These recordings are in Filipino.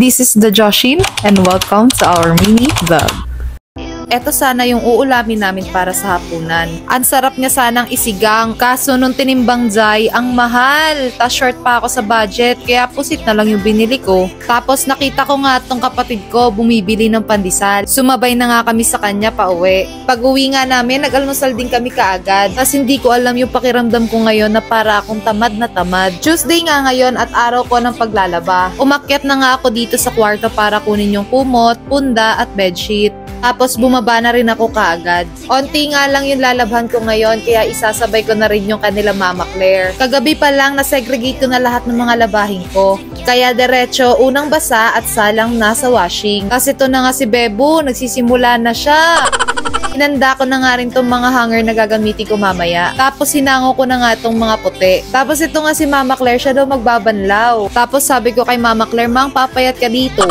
This is the Joshin and welcome to our mini vlog. Eto sana yung uulamin namin para sa hapunan. Ang sarap niya sanang isigang, kaso nung tinimbang Zai, ang mahal. Tas short pa ako sa budget, kaya pusit na lang yung binili ko. Tapos nakita ko nga tong kapatid ko bumibili ng pandesal. Sumabay na nga kami sa kanya pa uwi. Pag uwi nga namin, nag-almusal din kami kaagad. Tas hindi ko alam yung pakiramdam ko ngayon na para akong tamad na tamad. Tuesday nga ngayon at araw ko ng paglalaba. Umakyat na nga ako dito sa kwarto para kunin yung kumot, punda at bedsheet. Tapos bumaba na rin ako kaagad. Onti nga lang yung lalabhan ko ngayon kaya isasabay ko na rin yung kanila Mama Claire. Kagabi pa lang nasegregate ko na lahat ng mga labahin ko. Kaya diretso unang basa at salang nasa washing. Kasi ito na nga si Bebo, nagsisimula na siya. Inanda ko na nga rin tong mga hanger na gagamitin ko mamaya. Tapos hinango ko na nga tong mga puti. Tapos ito nga si Mama Claire, siya daw magbabanlaw. Tapos sabi ko kay Mama Claire, Mang, papayat ka dito.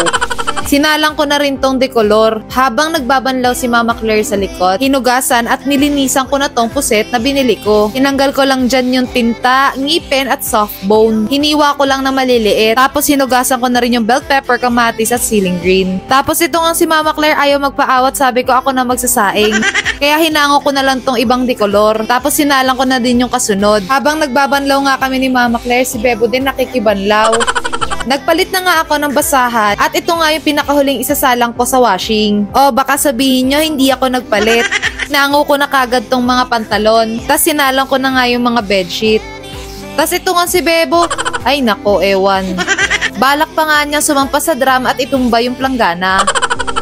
Sinalang ko na rin tong decolor. Habang nagbabanlaw si Mama Claire sa likod, hinugasan at nilinisan ko na tong puset na binili ko. Tinanggal ko lang dyan yung tinta, ngipin at soft bone. Hiniwa ko lang na maliliit. Tapos hinugasan ko na rin yung bell pepper, kamatis at ceiling green. Tapos ito nga si Mama Claire ayaw magpaawat, sabi ko ako na magsasaing. Kaya hinango ko na lang tong ibang decolor. Tapos sinalang ko na din yung kasunod. Habang nagbabanlaw nga kami ni Mama Claire, si Bebo din nakikibanlaw. Nagpalit na nga ako ng basahan at ito nga yung pinakahuling isasalang ko sa washing. O baka sabihin nyo hindi ako nagpalit. Nango ko na kagad tong mga pantalon. Tas sinalang ko na nga yung mga bedsheet. Tas ito nga si Bebo. Ay nako, ewan. Balak pa nga niya sumampas sa drum at itumba yung planggana.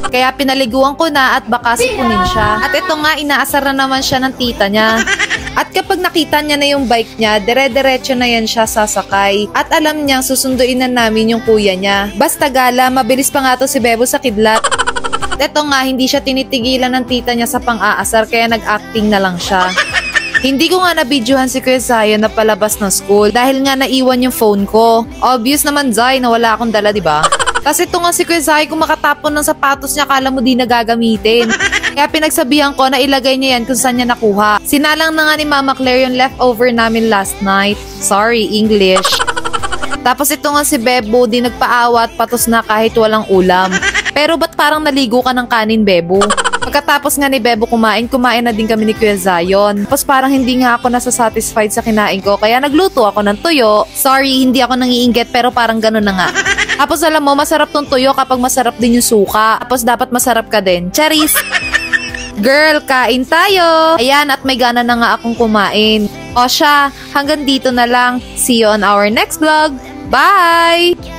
Kaya pinaliguan ko na at baka sipunin siya. At ito nga inaasar na naman siya ng tita niya. At kapag nakita niya na yung bike niya, dire-diretso na yan siya sasakay. At alam niyang susunduin na namin yung kuya niya. Basta gala, mabilis pa nga to si Bebo sa kidlat. At eto nga, hindi siya tinitigilan ng tita niya sa pang-aasar kaya nag-acting na lang siya. Hindi ko nga nabidyohan si Kuya Zion na palabas ng school dahil nga naiwan yung phone ko. Obvious naman Zay na wala akong dala, diba? Kasi ito nga si Kuya Zay, kung makatapon ng sapatos niya, kala mo di nagagamitin. Kaya pinagsabihan ko na ilagay niya yan kung saan niya nakuha. Sinalang na nga ni Mama Claire yung leftover namin last night. Sorry, English. Tapos ito nga si Bebo, di nagpaawat, patos na kahit walang ulam. Pero ba't parang naligo ka ng kanin, Bebo? Pagkatapos nga ni Bebo kumain na din kami ni Kuya Zion. Tapos parang hindi nga ako nasasatisfied sa kinain ko, kaya nagluto ako ng tuyo. Sorry, hindi ako nangiinggit pero parang ganun na nga. Tapos alam mo, masarap tong tuyo kapag masarap din yung suka. Tapos dapat masarap ka din. Charis! Girl, kain tayo! Ayan, at may gana na nga akong kumain. O siya, hanggang dito na lang. See you on our next vlog. Bye!